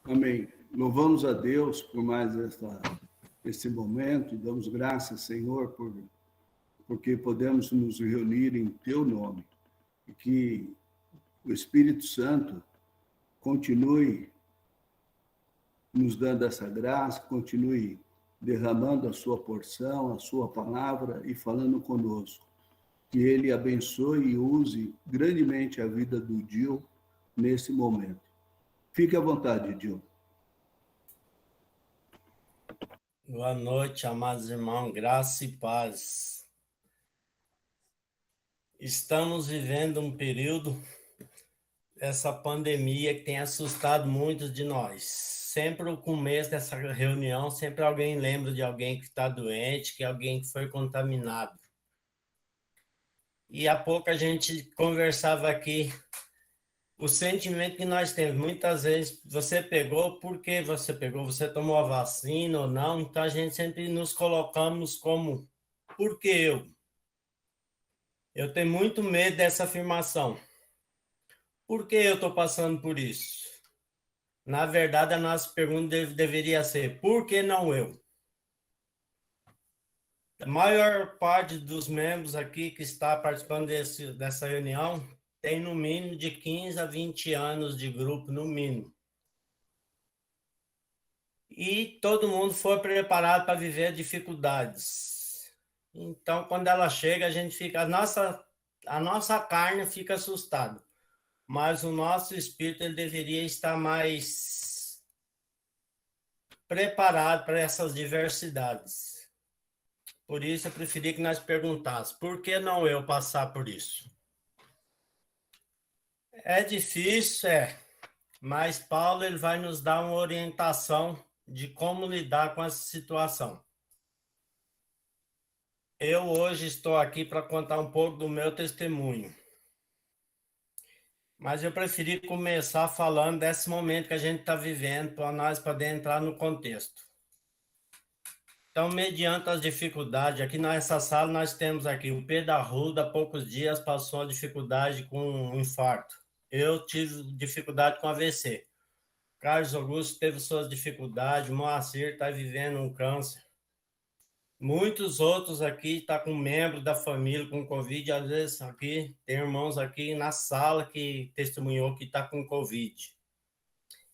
Amém. Louvamos a Deus por mais esse momento, damos graças, Senhor, porque podemos nos reunir em Teu nome e que o Espírito Santo continue nos dando essa graça, continue derramando a sua porção, a sua palavra e falando conosco. Que Ele abençoe e use grandemente a vida do Dio nesse momento. Fique à vontade, Dio. Boa noite, amados irmãos, graça e paz. Estamos vivendo um período, essa pandemia que tem assustado muitos de nós. Sempre o começo dessa reunião, sempre alguém lembra de alguém que está doente, que alguém que foi contaminado. E há pouco a gente conversava aqui, o sentimento que nós temos. Muitas vezes você pegou, por que você pegou? Você tomou a vacina ou não? Então a gente sempre nos colocamos como, por que eu? Eu tenho muito medo dessa afirmação. Por que eu estou passando por isso? Na verdade, a nossa pergunta deveria ser, por que não eu? A maior parte dos membros aqui que está participando dessa reunião tem no mínimo de 15 a 20 anos de grupo, no mínimo. E todo mundo foi preparado para viver dificuldades. Então, quando ela chega, a gente fica, a nossa carne fica assustada. Mas o nosso espírito ele deveria estar mais preparado para essas diversidades. Por isso, eu preferi que nós perguntássemos, por que não eu passar por isso? É difícil, mas Paulo ele vai nos dar uma orientação de como lidar com essa situação. Eu hoje estou aqui para contar um pouco do meu testemunho. Mas eu preferi começar falando desse momento que a gente está vivendo, para nós poder entrar no contexto. Então, mediante as dificuldades, aqui nessa sala nós temos aqui o Pedro Arruda, há poucos dias passou a dificuldade com um infarto. Eu tive dificuldade com AVC. Carlos Augusto teve suas dificuldades, Moacir está vivendo um câncer. Muitos outros aqui estão com membros da família com Covid, às vezes aqui, tem irmãos aqui na sala que testemunhou que está com Covid.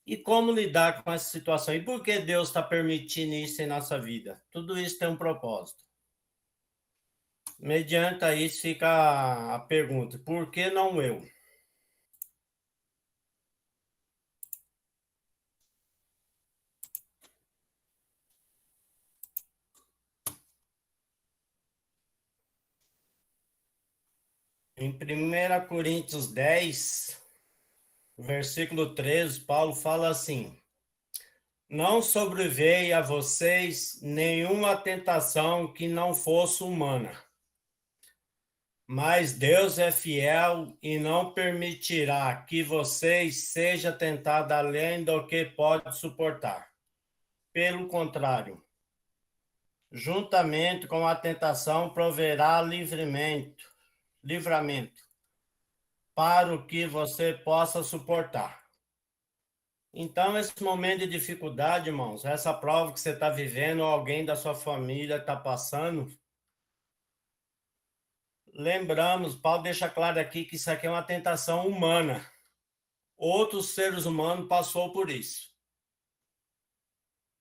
E como lidar com essa situação? E por que Deus está permitindo isso em nossa vida? Tudo isso tem um propósito. Mediante a isso fica a pergunta, por que não eu? Em 1 Coríntios 10, versículo 13, Paulo fala assim: não sobreveio a vocês nenhuma tentação que não fosse humana. Mas Deus é fiel e não permitirá que vocês sejam tentados além do que pode suportar. Pelo contrário, juntamente com a tentação proverá livramento para o que você possa suportar. Então, esse momento de dificuldade, irmãos, essa prova que você está vivendo, ou alguém da sua família está passando, lembramos, Paulo deixa claro aqui que isso aqui é uma tentação humana. Outros seres humanos passou por isso.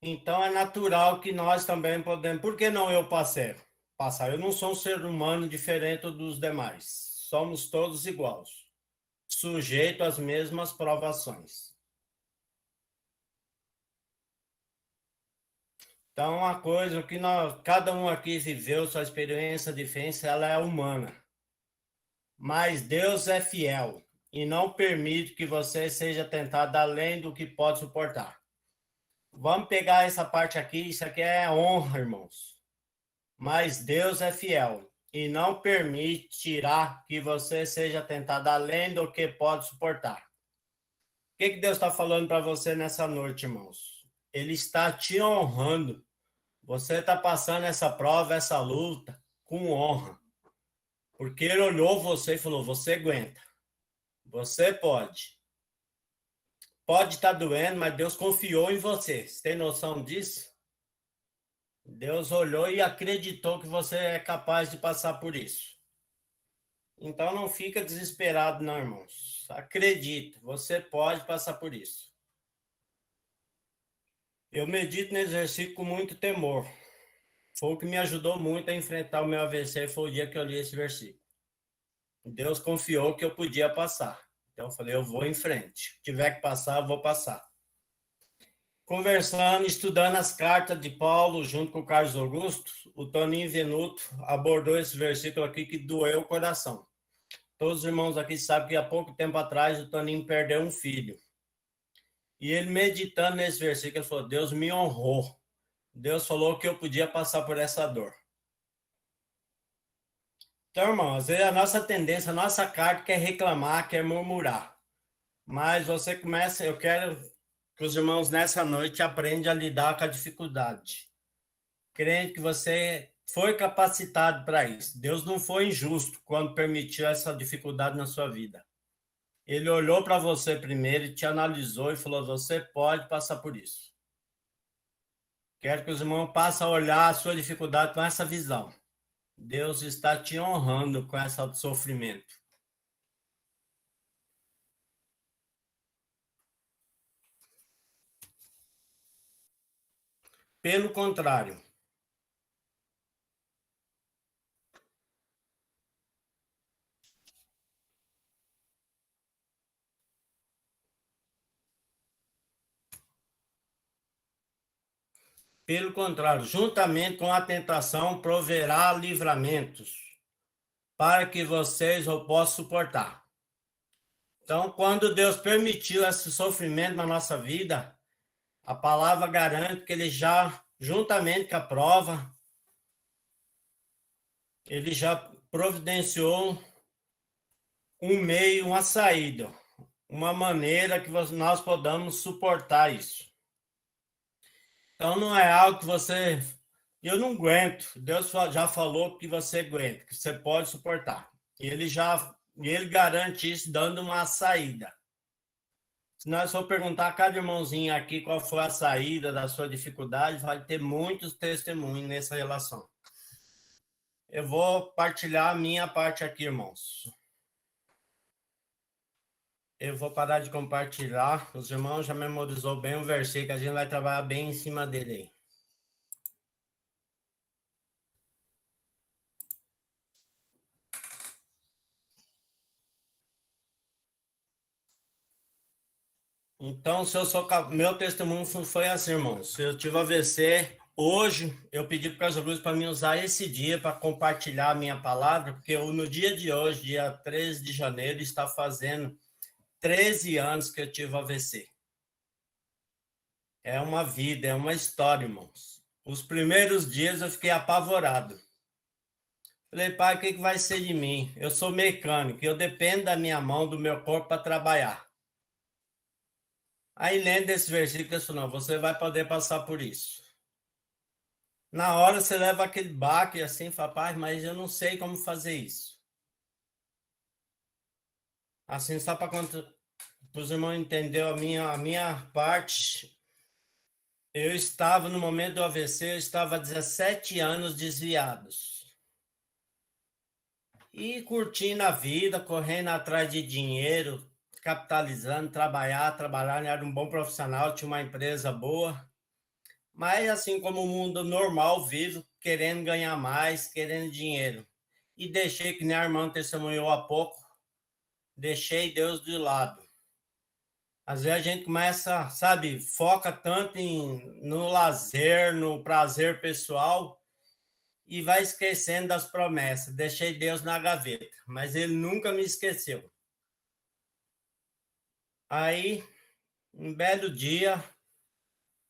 Então, é natural que nós também podemos... Por que não eu passar? Eu não sou um ser humano diferente dos demais. Somos todos iguais, sujeitos às mesmas provações. Então, uma coisa que cada um aqui viveu, sua experiência de vivência, ela é humana. Mas Deus é fiel e não permite que você seja tentado além do que pode suportar. Vamos pegar essa parte aqui, isso aqui é honra, irmãos. Mas Deus é fiel e não permitirá que você seja tentado além do que pode suportar. O que Deus está falando para você nessa noite, irmãos? Ele está te honrando. Você está passando essa prova, essa luta com honra. Porque ele olhou você e falou, você aguenta. Você pode. pode estar doendo, mas Deus confiou em você. Você tem noção disso? Deus olhou e acreditou que você é capaz de passar por isso. Então não fica desesperado, não, irmãos. Acredite, você pode passar por isso. Eu medito nesse versículo com muito temor. Foi o que me ajudou muito a enfrentar o meu AVC, foi o dia que eu li esse versículo. Deus confiou que eu podia passar. Então eu falei, eu vou em frente. Se tiver que passar, eu vou passar. Conversando, estudando as cartas de Paulo, junto com o Carlos Augusto, o Toninho Venuto abordou esse versículo aqui que doeu o coração. Todos os irmãos aqui sabem que há pouco tempo atrás o Toninho perdeu um filho. E ele meditando nesse versículo, ele falou, Deus me honrou. Deus falou que eu podia passar por essa dor. Então, irmão, às vezes a nossa tendência, a nossa carta quer reclamar, quer murmurar. Mas você começa, eu quero que os irmãos nessa noite aprendam a lidar com a dificuldade. Crendo que você foi capacitado para isso. Deus não foi injusto quando permitiu essa dificuldade na sua vida. Ele olhou para você primeiro, te analisou e falou, você pode passar por isso. Quero que os irmãos passem a olhar a sua dificuldade com essa visão. Deus está te honrando com esse sofrimento. Pelo contrário, juntamente com a tentação, proverá livramentos, para que vocês o possam suportar. Então, quando Deus permitiu esse sofrimento na nossa vida, a palavra garante que ele já, juntamente com a prova, ele já providenciou um meio, uma saída, uma maneira que nós podamos suportar isso. Então, não é algo que você... Eu não aguento. Deus já falou que você aguenta, que você pode suportar. Ele garante isso dando uma saída. Se nós for perguntar a cada irmãozinho aqui qual foi a saída da sua dificuldade, vai ter muitos testemunhos nessa relação. Eu vou partilhar a minha parte aqui, irmãos. Eu vou parar de compartilhar. Os irmãos já memorizou bem o versículo, a gente vai trabalhar bem em cima dele aí. Então, meu testemunho foi assim, irmãos. Eu tive AVC. Hoje, eu pedi para as luzes para me usar esse dia para compartilhar a minha palavra, porque no dia de hoje, dia 13 de janeiro, está fazendo 13 anos que eu tive AVC. É uma vida, é uma história, irmãos. Os primeiros dias eu fiquei apavorado. Falei, pai, o que vai ser de mim? Eu sou mecânico, eu dependo da minha mão, do meu corpo para trabalhar. Aí, lendo esse versículo, eu falei, não, você vai poder passar por isso. Na hora, você leva aquele baque assim, fala, pai, mas eu não sei como fazer isso. Assim, só para os irmãos entenderem a minha parte, eu estava, no momento do AVC, eu estava há 17 anos desviados. E curtindo a vida, correndo atrás de dinheiro, capitalizando, trabalhando, era um bom profissional, tinha uma empresa boa. Mas assim como o mundo normal vive, querendo ganhar mais, querendo dinheiro. E deixei, que nem a irmã testemunhou há pouco, deixei Deus de lado. Às vezes a gente começa, sabe, foca tanto no lazer, no prazer pessoal, e vai esquecendo das promessas. Deixei Deus na gaveta, mas ele nunca me esqueceu. Aí, um belo dia,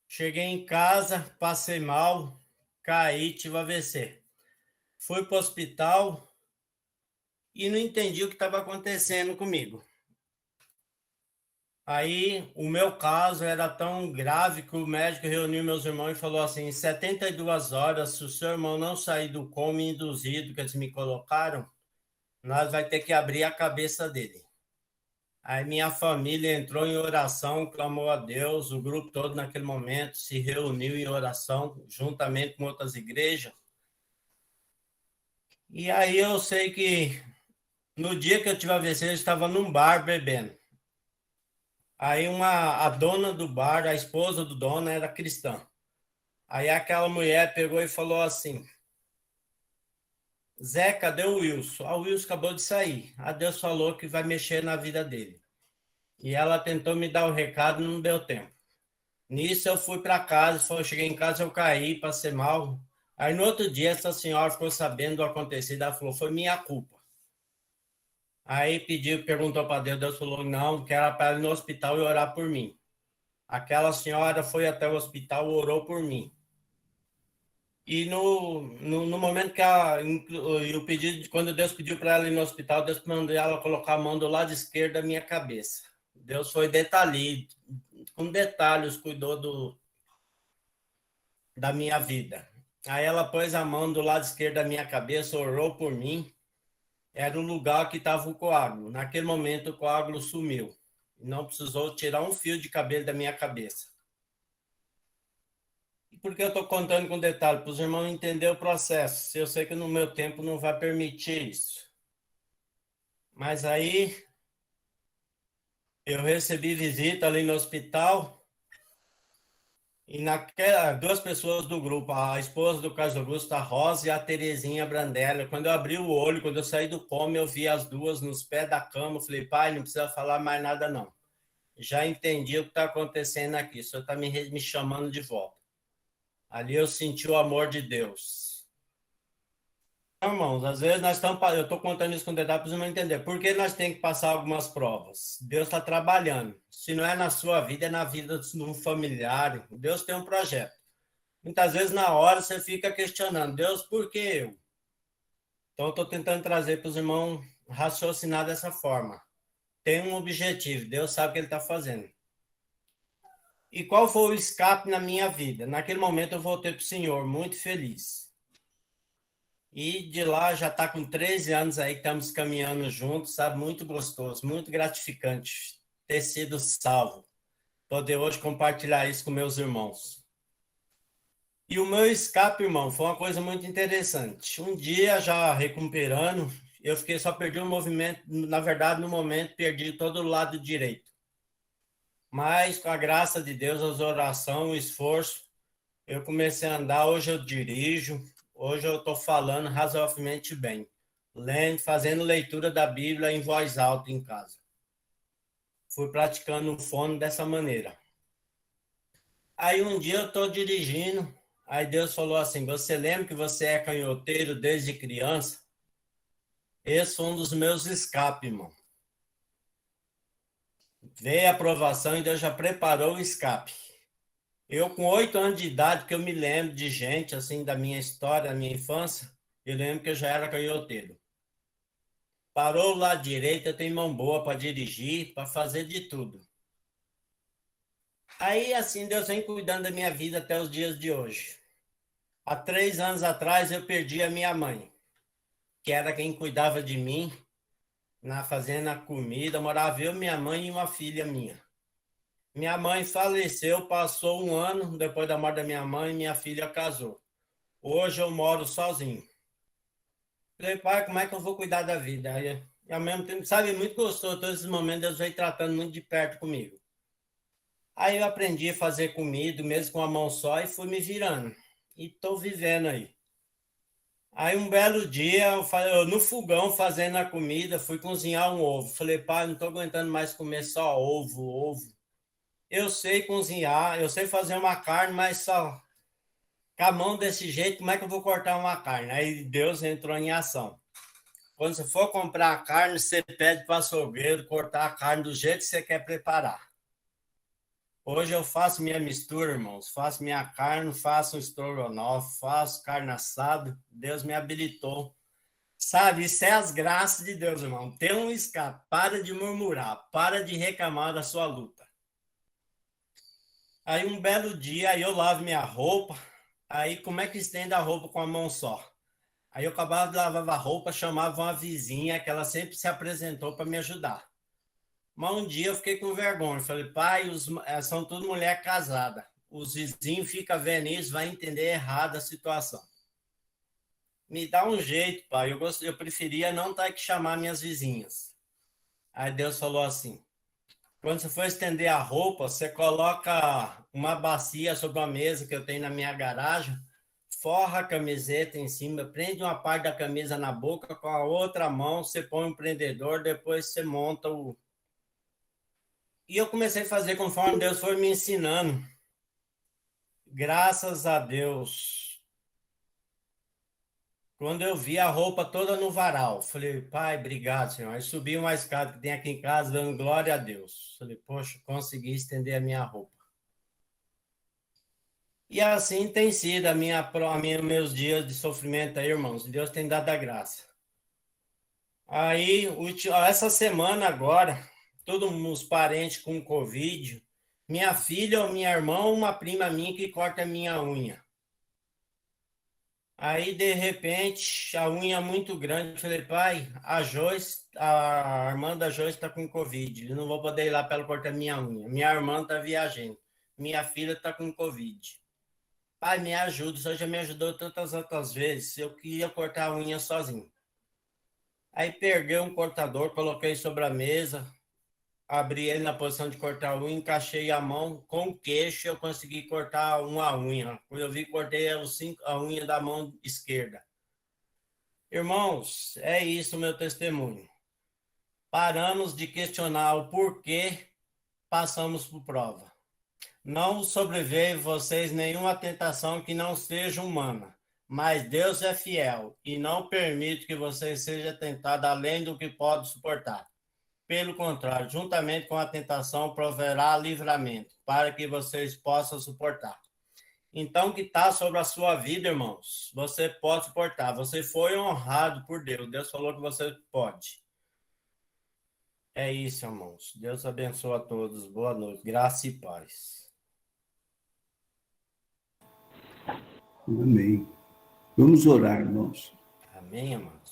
cheguei em casa, passei mal, caí, tive AVC. Fui para o hospital e não entendi o que estava acontecendo comigo. Aí, o meu caso era tão grave que o médico reuniu meus irmãos e falou assim, em 72 horas, se o seu irmão não sair do coma induzido que eles me colocaram, nós vai ter que abrir a cabeça dele. Aí minha família entrou em oração, clamou a Deus, o grupo todo naquele momento se reuniu em oração, juntamente com outras igrejas. E aí eu sei que no dia que eu tive a AVC, eu estava num bar bebendo. Aí a dona do bar, a esposa do dono, era cristã. Aí aquela mulher pegou e falou assim: Zé, cadê o Wilson? O Wilson acabou de sair. A Deus falou que vai mexer na vida dele. E ela tentou me dar o recado, não deu tempo. Nisso eu fui para casa, eu cheguei em casa, eu caí, passei mal. Aí no outro dia, essa senhora ficou sabendo do acontecido, ela falou: foi minha culpa. Aí perguntou para Deus, Deus falou: não, que era para ir no hospital e orar por mim. Aquela senhora foi até o hospital, orou por mim. E no momento que eu pedi, quando Deus pediu para ela ir no hospital, Deus mandou ela colocar a mão do lado esquerdo da minha cabeça. Deus foi detalhado, com detalhes, cuidou da minha vida. Aí ela pôs a mão do lado esquerdo da minha cabeça, orou por mim. Era o lugar que estava o coágulo. Naquele momento, o coágulo sumiu. Não precisou tirar um fio de cabelo da minha cabeça. E por que eu estou contando com detalhe? Para os irmãos entenderem o processo. Eu sei que no meu tempo não vai permitir isso. Mas aí, eu recebi visita ali no hospital. E duas pessoas do grupo, a esposa do Carlos Augusto, a Rosa e a Terezinha Brandelli. Quando eu abri o olho, quando eu saí do coma, eu vi as duas nos pés da cama. Eu falei: pai, não precisa falar mais nada, não. Já entendi o que está acontecendo aqui. O senhor está me chamando de volta. Ali eu senti o amor de Deus. Irmãos, às vezes eu estou contando isso com detalhe para vocês não entender. Por que nós temos que passar algumas provas? Deus está trabalhando. Se não é na sua vida, é na vida de um familiar. Deus tem um projeto. Muitas vezes, na hora, você fica questionando: Deus, por que eu? Então, eu estou tentando trazer para os irmãos raciocinar dessa forma. Tem um objetivo, Deus sabe o que Ele está fazendo. E qual foi o escape na minha vida? Naquele momento, eu voltei para o Senhor, muito feliz. E de lá já está com 13 anos aí que estamos caminhando juntos, sabe? Muito gostoso, muito gratificante ter sido salvo. Poder hoje compartilhar isso com meus irmãos. E o meu escape, irmão, foi uma coisa muito interessante. Um dia, já recuperando, só perdi o movimento, na verdade, no momento, perdi todo o lado direito. Mas, com a graça de Deus, as orações, o esforço, eu comecei a andar, hoje eu dirijo, hoje eu estou falando razoavelmente bem, lendo, fazendo leitura da Bíblia em voz alta em casa. Fui praticando o fono dessa maneira. Aí um dia eu estou dirigindo, aí Deus falou assim: você lembra que você é canhoteiro desde criança? Esse foi um dos meus escapes, irmão. Veio a aprovação e Deus já preparou o escape. Eu, com 8 anos de idade, que eu me lembro de gente, assim, da minha história, da minha infância, eu lembro que eu já era canhoteiro. Parou o lado direito, eu tenho mão boa para dirigir, para fazer de tudo. Aí, assim, Deus vem cuidando da minha vida até os dias de hoje. Há 3 anos atrás, eu perdi a minha mãe, que era quem cuidava de mim, fazendo a comida. Morava eu, minha mãe e uma filha minha. Minha mãe faleceu, passou 1 ano depois da morte da minha mãe, e minha filha casou. Hoje eu moro sozinho. Falei: pai, como é que eu vou cuidar da vida? Aí, ao mesmo tempo, sabe, muito gostoso, todos esses momentos Deus veio tratando muito de perto comigo. Aí eu aprendi a fazer comida, mesmo com a mão só, e fui me virando. E estou vivendo aí. Aí um belo dia, eu no fogão fazendo a comida, fui cozinhar um ovo. Falei: pai, não estou aguentando mais comer só ovo. Eu sei cozinhar, eu sei fazer uma carne, mas só com a mão desse jeito, como é que eu vou cortar uma carne? Aí Deus entrou em ação. Quando você for comprar a carne, você pede para o açougueiro cortar a carne do jeito que você quer preparar. Hoje eu faço minha mistura, irmãos. Faço minha carne, faço um estrogonofe, faço carne assada. Deus me habilitou. Sabe, isso é as graças de Deus, irmão. Tem um escape. Para de murmurar. Para de reclamar da sua luta. Aí um belo dia, aí eu lavo minha roupa. Aí como é que estende a roupa com a mão só? Aí eu acabava de lavar a roupa, chamava uma vizinha que ela sempre se apresentou para me ajudar. Mas um dia eu fiquei com vergonha. Falei, pai, são tudo mulher casada. Os vizinhos ficam vendo isso, vai entender errado a situação. Me dá um jeito, pai. Eu preferia não ter que chamar minhas vizinhas. Aí Deus falou assim: quando você for estender a roupa, você coloca uma bacia sobre a mesa que eu tenho na minha garagem, forra a camiseta em cima, prende uma parte da camisa na boca, com a outra mão você põe um prendedor, depois você monta o. E eu comecei a fazer conforme Deus foi me ensinando. Graças a Deus. Quando eu vi a roupa toda no varal, falei, pai, obrigado, Senhor. Aí subi uma escada que tem aqui em casa, dando glória a Deus. Falei, poxa, consegui estender a minha roupa. E assim tem sido meus dias de sofrimento aí, irmãos. Deus tem dado a graça. Aí, essa semana agora, todos os parentes com Covid, minha filha ou minha irmã ou uma prima minha que corta a minha unha. Aí, de repente, a unha muito grande. Eu falei, pai, a irmã da Joyce está com Covid. Eu não vou poder ir lá para ela cortar minha unha. Minha irmã está viajando. Minha filha está com Covid. Pai, me ajuda. Você já me ajudou tantas outras vezes. Eu queria cortar a unha sozinho. Aí peguei um cortador, coloquei sobre a mesa, abri ele na posição de cortar a unha, encaixei a mão com o queixo, eu consegui cortar uma unha. Quando eu vi, cortei a unha da mão esquerda. Irmãos, é isso o meu testemunho. Paramos de questionar o porquê passamos por prova. Não sobreveio vocês nenhuma tentação que não seja humana, mas Deus é fiel e não permite que você seja tentado além do que pode suportar. Pelo contrário, juntamente com a tentação, proverá livramento, para que vocês possam suportar. Então, o que está sobre a sua vida, irmãos, você pode suportar. Você foi honrado por Deus. Deus falou que você pode. É isso, irmãos. Deus abençoe a todos. Boa noite. Graça e paz. Amém. Vamos orar, irmãos. Amém, amado.